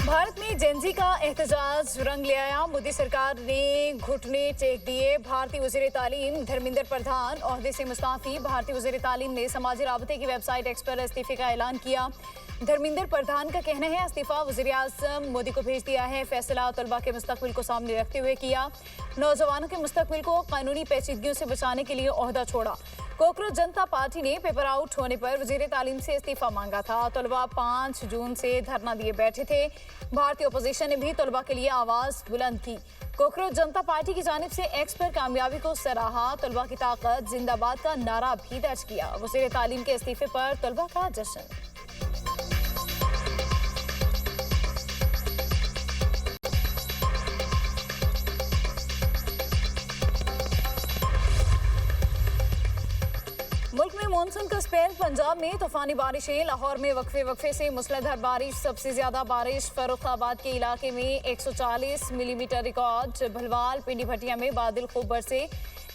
भारत में जेनजी का एहतजाज रंग ले आया। मोदी सरकार ने घुटने टेक दिए। भारतीय वज़ीर तालीम धर्मेंद्र प्रधान ओहदे से मुस्ताफी। भारतीय वज़ीर तालीम ने समाजी राबते की वेबसाइट एक्स पर इस्तीफे का ऐलान किया। धर्मेंद्र प्रधान का कहना है इस्तीफा वज़ीर आज़म मोदी को भेज दिया है। फैसला तलबा के मुस्तकबिल को सामने रखते हुए किया। नौजवानों के मुस्तकबिल को कानूनी पेचीदगियों से बचाने के लिए ओहदा छोड़ा। कोकरोच जनता पार्टी ने पेपर आउट होने पर वज़ीर तालीम से इस्तीफा मांगा था। तलबा 5 जून से धरना दिए बैठे थे। भारतीय अपोजिशन ने भी तलबा के लिए आवाज बुलंद की। कोकरोच जनता पार्टी की जानिब से एक्स पर कामयाबी को सराहा। तलबा की ताकत जिंदाबाद का नारा भी दर्ज किया। वज़ीर तालीम के इस्तीफे पर तलबा का जश्न। मुल्क में मानसून का स्पेल। पंजाब में तूफानी बारिशें। लाहौर में वक्फे से मूसलाधार बारिश। सबसे ज्यादा बारिश फर्रुखाबाद के इलाके में 140 मिलीमीटर रिकॉर्ड। भलवाल पिंडी भटिया में बादल खूब बरसे।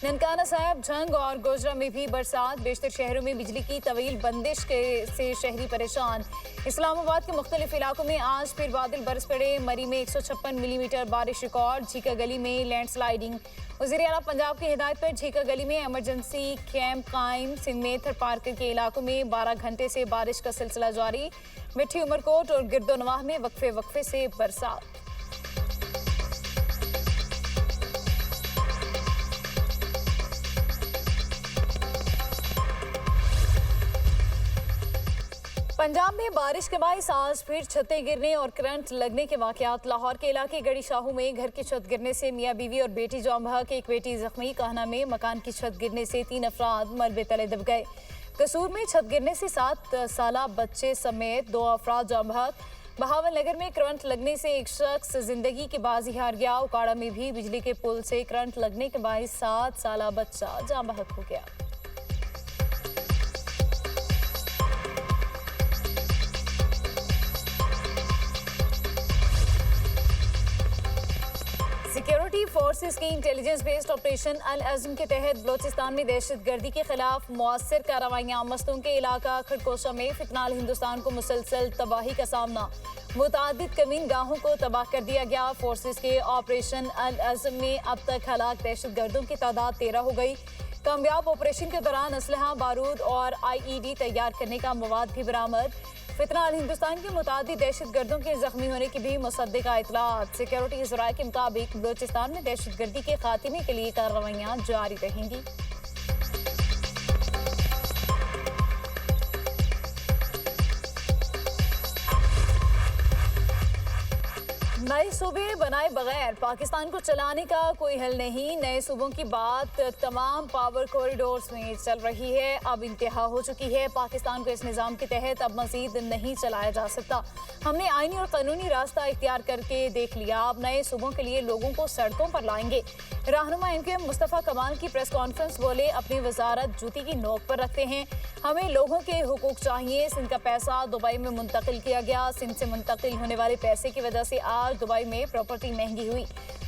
ननकाना साहब झंग और गोजरा में भी बरसात। बेशतर शहरों में बिजली की तवील बंदिश से शहरी परेशान। इस्लामाबाद के मुख्तलिफ इलाकों में आज फिर बादल बरस पड़े। मरी में 156 मिलीमीटर बारिश रिकॉर्ड। झीका गली में लैंडस्लाइडिंग। वज़ीर आला पंजाब की हिदायत पर झीका गली में एमरजेंसी कैंप कायम। सिंध में थर पार्क के इलाकों में 12 घंटे से बारिश का सिलसिला जारी। मिठी उमरकोट और गिरदोनवाह में वक्फे से बरसात। पंजाब में बारिश के बायस आज फिर छतें गिरने और करंट लगने के वाकयात। लाहौर के इलाके गड़ी शाहू में घर की छत गिरने से मियाँ बीवी और बेटी जाम बहक। एक बेटी जख्मी। काहना में मकान की छत गिरने से 3 अफराद मलबे तले दब गए। कसूर में छत गिरने से 7 साला बच्चे समेत 2 अफराद जाम बहक। बहावल नगर में करंट लगने से एक शख्स जिंदगी की बाजी हार गया। उकाड़ा में भी बिजली के पुल से करंट लगने के बायस 7 साला बच्चा जाम बहक हो गया। सिक्योरिटी फोर्सेस की इंटेलिजेंस बेस्ड ऑपरेशन अल अज़म के तहत बलोचिस्तान में दहशतगर्दी के खिलाफ मौसर कार्रवाइयाँ। मस्तूम के इलाका खड़कोशा में फितनाल हिंदुस्तान को मुसलसल तबाही का सामना। मुतादिद कमीन गाहों को तबाह कर दिया गया। फोर्सेस के ऑपरेशन अल अज़म में अब तक हलाक दहशतगर्दों की तादाद 13 हो गई। कामयाब ऑपरेशन के दौरान असलहा, बारूद और IED तैयार करने का मवाद भी बरामद। फितनाल हिंदुस्तान के मुतादिद दहशतगर्दों के जख्मी होने की भी मुसद्दिका इतलात। सिक्योरिटी ज़राए के मुताबिक बलोचिस्तान में दहशतगर्दी के खात्मे के लिए कार्रवाइयाँ जारी रहेंगी। नए सूबे बनाए बगैर पाकिस्तान को चलाने का कोई हल नहीं। नए सूबों की बात तमाम पावर कॉरिडोर्स में चल रही है। अब इंतहा हो चुकी है। पाकिस्तान को इस निज़ाम के तहत अब मजीद नहीं चलाया जा सकता। हमने आईनी और कानूनी रास्ता इख्तियार करके देख लिया। अब नए सूबों के लिए लोगों को सड़कों पर लाएंगे। रहनुमा MKM मुस्तफ़ा कमाल की प्रेस कॉन्फ्रेंस बोले, अपनी वजारत जूती की नोक पर रखते हैं। हमें लोगों के हुकूक चाहिए। सिंध का पैसा दुबई में मुंतकिल किया गया। सिंध से मुंतकिल होने वाले पैसे की वजह से आज दुबई में प्रॉपर्टी महंगी हुई।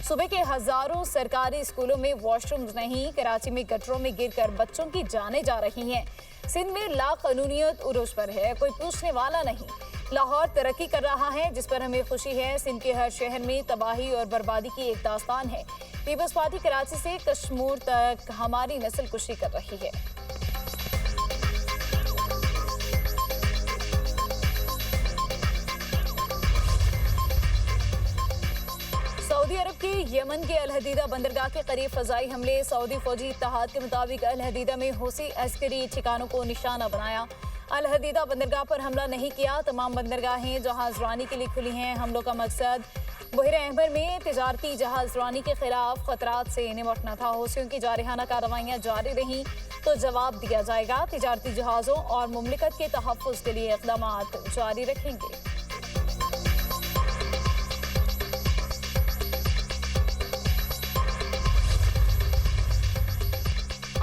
सुबह के हजारों सरकारी स्कूलों में वॉशरूम्स नहीं। कराची में गटरों में गिरकर बच्चों की जानें जा रही हैं। सिंध में लाकानूनियत उरूज पर है, कोई पूछने वाला नहीं। लाहौर तरक्की कर रहा है, जिस पर हमें खुशी है। सिंध के हर शहर में तबाही और बर्बादी की एक दास्तान है। पीपल्स पार्टी कराची से कश्मीर तक हमारी नस्ल कुशी कर रही है। सऊदी अरब के यमन के अल हदीदा बंदरगाह के करीब फजाई हमले। सऊदी फौजी इत्तेहाद के मुताबिक अल हदीदा में हूसी अस्करी ठिकानों को निशाना बनाया। अल हदीदा बंदरगाह पर हमला नहीं किया। तमाम बंदरगाहें जहाजरानी के लिए खुली हैं। हमलों का मकसद बहर अहमर में तिजारती जहाजरानी के खिलाफ खतरात से निपटना था। हूसियों की जारहाना कार्रवाइयाँ जारी रहीं तो जवाब दिया जाएगा। तिजारती जहाज़ों और मुमलिकत के तहफ़्फ़ुज़ के लिए इक़दाम जारी रखेंगे।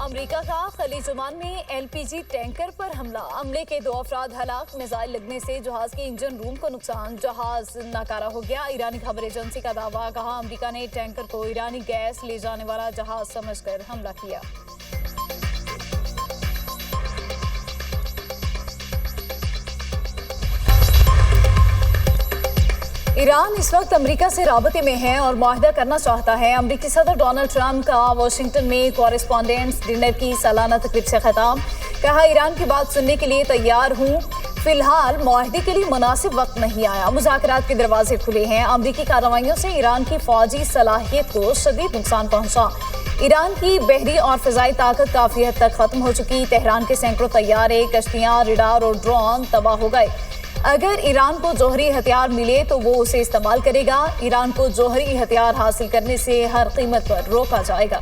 अमेरिका का खलीज ओमान में LPG टैंकर पर हमला। हमले के 2 अफराद हलाक। मिसाइल लगने से जहाज के इंजन रूम को नुकसान। जहाज नाकारा हो गया। ईरानी खबर एजेंसी का दावा। कहा अमेरिका ने टैंकर को ईरानी गैस ले जाने वाला जहाज समझकर हमला किया। ईरान इस वक्त अमेरिका से राबते में है और मुआहदा करना चाहता है। अमेरिकी सदर डोनाल्ड ट्रंप का वाशिंगटन में कॉरेस्पॉन्डेंट्स डिनर की सालाना तकरीब से खिताब। कहा, ईरान की बात सुनने के लिए तैयार हूँ, फिलहाल मुआहदे के लिए मुनासिब वक्त नहीं आया। मुज़ाकरात के दरवाजे खुले हैं। अमेरिकी कार्रवाइयों से ईरान की फौजी सलाहियत को शदीद नुकसान पहुंचा। ईरान की बहरी और फिजाई ताकत काफी हद तक खत्म हो चुकी। तेहरान के सैकड़ों तैयारे, कश्तियां, रडार और ड्रोन तबाह हो गए। अगर ईरान को जौहरी हथियार मिले तो वो उसे इस्तेमाल करेगा। ईरान को जौहरी हथियार हासिल करने से हर कीमत पर रोका जाएगा।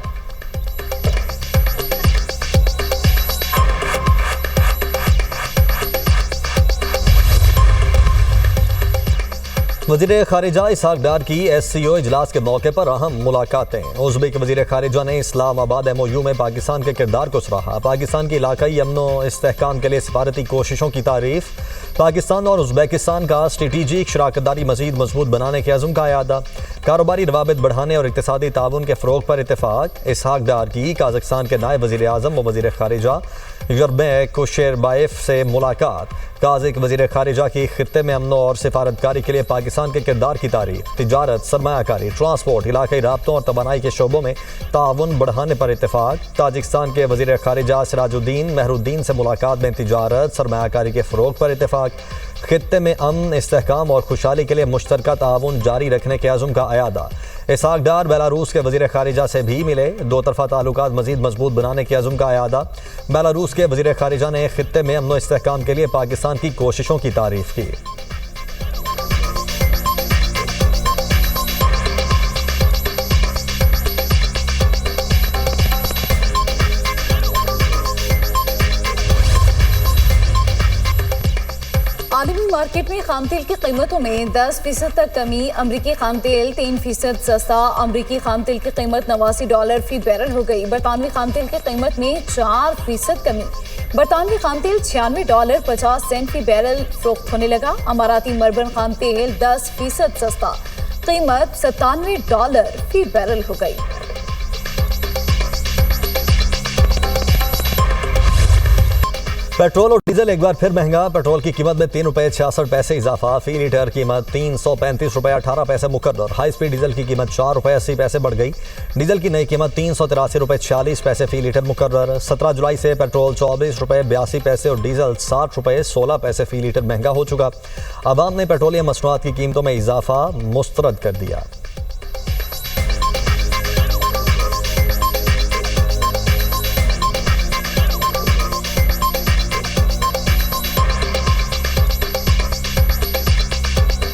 वज़ीर ख़ारिजा इसहाक डार की SCO इजलास के मौके पर अहम मुलाकातें। उज़्बेक वज़ीर ख़ारिजा ने इस्लामाबाद MOU में पाकिस्तान के किरदार को सराहा। पाकिस्तान की इलाकाई अमन इस्तेहकाम के लिए सिफारती कोशिशों की तारीफ। पाकिस्तान और उज़्बेकिस्तान का स्ट्रेटेजिक शराकतदारी मज़ीद मजबूत बनाने के अज़्म का अयादा। कारोबारी रवाबित बढ़ाने और इक़्तिसादी ताउन के फ़रोग़ पर इत्तेफ़ाक। इसहाक डार की काज़ाकिस्तान के नायब वज़ीर आज़म व वज़ीर ख़ारिजा यरमेक कुशेरबाएफ से मुलाकात। काज़िक वज़ीर ख़ारिजा की ख़ित्ते में अमन और सिफारतकारी के लिए पाकिस्तान के किरदार की तारीफ। तिजारत, सरमायाकारी, ट्रांसपोर्ट, इलाकाई राब्तों और तवानाई के शोबों में ताउन बढ़ाने पर इत्तेफ़ाक। ताजिकिस्तान के वज़ीर ख़ारिजा सिराजुद्दीन महरुद्दीन से मुलाकात में तिजारत, सरमायाकारी के फ़रोग़ पर इत्तेफ़ाक। ख़ित्ते में अमन, इस्तेहकाम और खुशहाली के लिए मुश्तरका ताउन जारी रखने के अज़्म का अयादा। इसहाक डार बेलारूस के वज़ीर ख़ारिजा से भी मिले। दो तरफ़ा ताल्लुकात मज़ीद मजबूत बनाने के अज़्म का अयादा। बेलारूस के वज़ीर ख़ारिजा ने ख़ित्ते में अमन व इस्तेहकाम के लिए पाकिस्तान की कोशिशों की तारीफ़ की। आलमी मार्केट में खाम तेल की कीमतों में 10% तक कमी। अमरीकी खाम तेल 3% सस्ता। अमरीकी खाम तेल की कीमत $89 फी बैरल हो गई। बरतानवी खाम तेल की कीमत में 4% कमी। बरतानवी खाम तेल $96.50 फी बैरल फरोख्त होने लगा। अमाराती मरबन खाम तेल 10% सस्ता, कीमत $97 फी बैरल हो गई। पेट्रोल और डीजल एक बार फिर महंगा। पेट्रोल की कीमत में ₹3.66 इजाफा। फी लीटर कीमत ₹335.18 मुकर्रर। हाई स्पीड डीजल की कीमत ₹4.80 बढ़ गई। डीजल की नई कीमत ₹383.46 फी लीटर मुकर्रर। 17 जुलाई से पेट्रोल ₹24.82 और डीजल ₹60.16 फी लीटर महंगा हो चुका। अवाम ने पेट्रोलियम मसनूआत की कीमतों में इजाफा मुस्तरद कर दिया।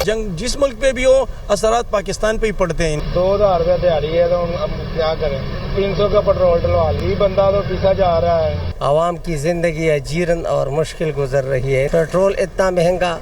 जंग जिस मुल्क पे भी हो, असरात पाकिस्तान पे ही पड़ते हैं। 2000 रुपया दिहाड़ी है तो हम क्या करें। 300 का पेट्रोल डलवा ली, बंदा तो पीछा जा रहा है। आवाम की जिंदगी अजीरन और मुश्किल गुजर रही है। पेट्रोल इतना महंगा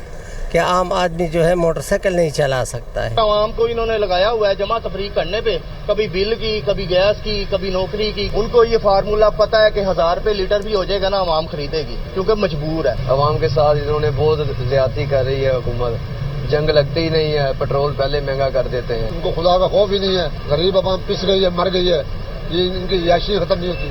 कि आम आदमी जो है मोटरसाइकिल नहीं चला सकता है। आवाम को इन्होंने लगाया हुआ है जमा तफरीक करने पे, कभी बिल की, कभी गैस की, कभी नौकरी की। उनको ये फार्मूला पता है कि 1000 रुपए लीटर भी हो जाएगा ना, आवाम खरीदेगी क्योंकि मजबूर है। आवाम के साथ इन्होंने बहुत ज्यादती कर रही है हुकूमत। जंग लगती ही नहीं है, पेट्रोल पहले महंगा कर देते हैं। उनको खुदा का खौफ ही नहीं है। गरीब आवाम पिस गई है, मर गई है। ये इनकी याशी खत्म नहीं होती।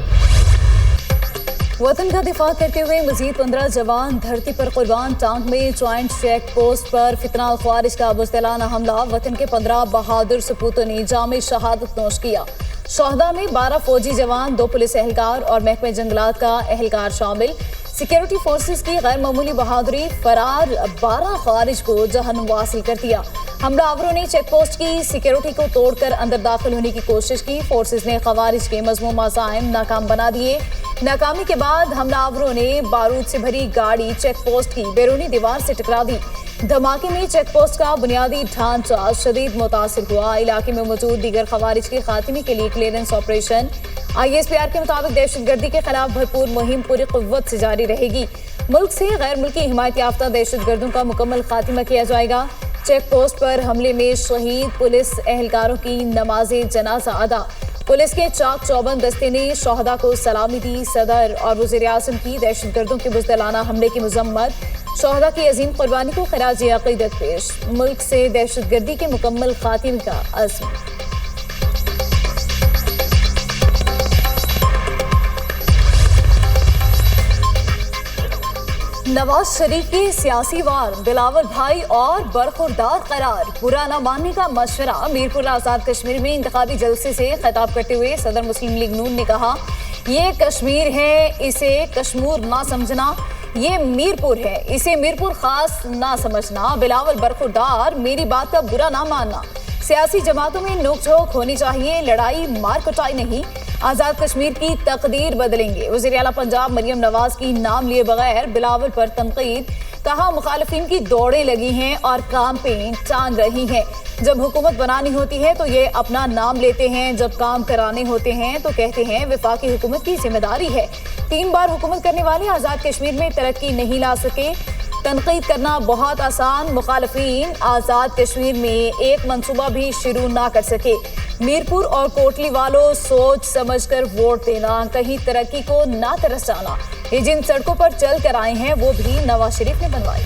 वतन का दिफा करते हुए मजीद 15 जवान धरती पर कुर्बान। टांग में ज्वाइंट चेक पोस्ट पर फितनाल ख्वारिज का बुज़दिलाना हमला। वतन के 15 बहादुर सपूतों ने जाम शहादत नोश किया। शोहदा में 12 फौजी जवान, 2 पुलिस एहलकार और महकमे जंगलात का एहलकार शामिल। सिक्योरिटी फोर्सेस की गैर मामूली बहादुरी, फरार 12 खारिज को जहन्नुम वासिल कर दिया। हमलावरों ने चेक पोस्ट की सिक्योरिटी को तोड़कर अंदर दाखिल होने की कोशिश की। फोर्सेस ने खवारिज के मज़मूम अज़ाइम नाकाम बना दिए। नाकामी के बाद हमलावरों ने बारूद से भरी गाड़ी चेक पोस्ट की बैरूनी दीवार से टकरा दी। धमाके में चेक पोस्ट का बुनियादी ढांचा शदीद मुतासिर हुआ। इलाके में मौजूद दीगर खवारिज के खात्मे के लिए क्लियरेंस ऑपरेशन। ISPR के मुताबिक दहशतगर्दी के खिलाफ भरपूर मुहिम पूरी कुव्वत से जारी रहेगी। मुल्क से गैर मुल्की हिमायत याफ्ता दहशतगर्दों का मुकम्मल खात्मा किया जाएगा। चेक पोस्ट पर हमले में शहीद पुलिस एहलकारों की नमाज़े जनाजा अदा। पुलिस के चाक चौबंद दस्ते ने शोहदा को सलामी दी। सदर और वज़ीर आज़म की दहशतगर्दों के बुज़दिलाना हमले की मजम्मत। शोहदा की अजीम कुर्बानी को खराज अक़ीदत पेश। मुल्क से दहशतगर्दी के मुकम्मल खात्मे का अज़्म। नवाज शरीफ के सियासी वार, बिलावल भाई और बरखुरदार करार, बुरा न मानने का मशवरा। मीरपुर आजाद कश्मीर में इंतखाबी जलसे से खिताब करते हुए सदर मुस्लिम लीग नून ने कहा, ये कश्मीर है, इसे कश्मीर ना समझना, ये मीरपुर है, इसे मीरपुर खास ना समझना। बिलावल बरखुरदार, मेरी बात का बुरा ना मानना। सियासी जमातों में नोकझोंक होनी चाहिए, लड़ाई मार कुटाई नहीं। आजाद कश्मीर की तकदीर बदलेंगे। वज़ीर आला पंजाब मरियम नवाज की नाम लिए बगैर बिलावल पर तनकीद। कहा, मुखालिफिन की दौड़ें लगी हैं और काम पे टांग रही हैं। जब हुकूमत बनानी होती है तो ये अपना नाम लेते हैं, जब काम कराने होते हैं तो कहते हैं वफाकी हुकूमत की जिम्मेदारी है। 3 बार हुकूमत करने वाले आजाद कश्मीर में तरक्की नहीं ला सके। तनकीद करना बहुत आसान, मुखालिफिन आजाद कश्मीर में एक मंसूबा भी शुरू ना कर सके। मीरपुर और कोटली वालों, सोच समझकर वोट देना, कहीं तरक्की को ना तरस जाना। ये जिन सड़कों पर चल कर आए हैं वो भी नवाज शरीफ ने बनवाई।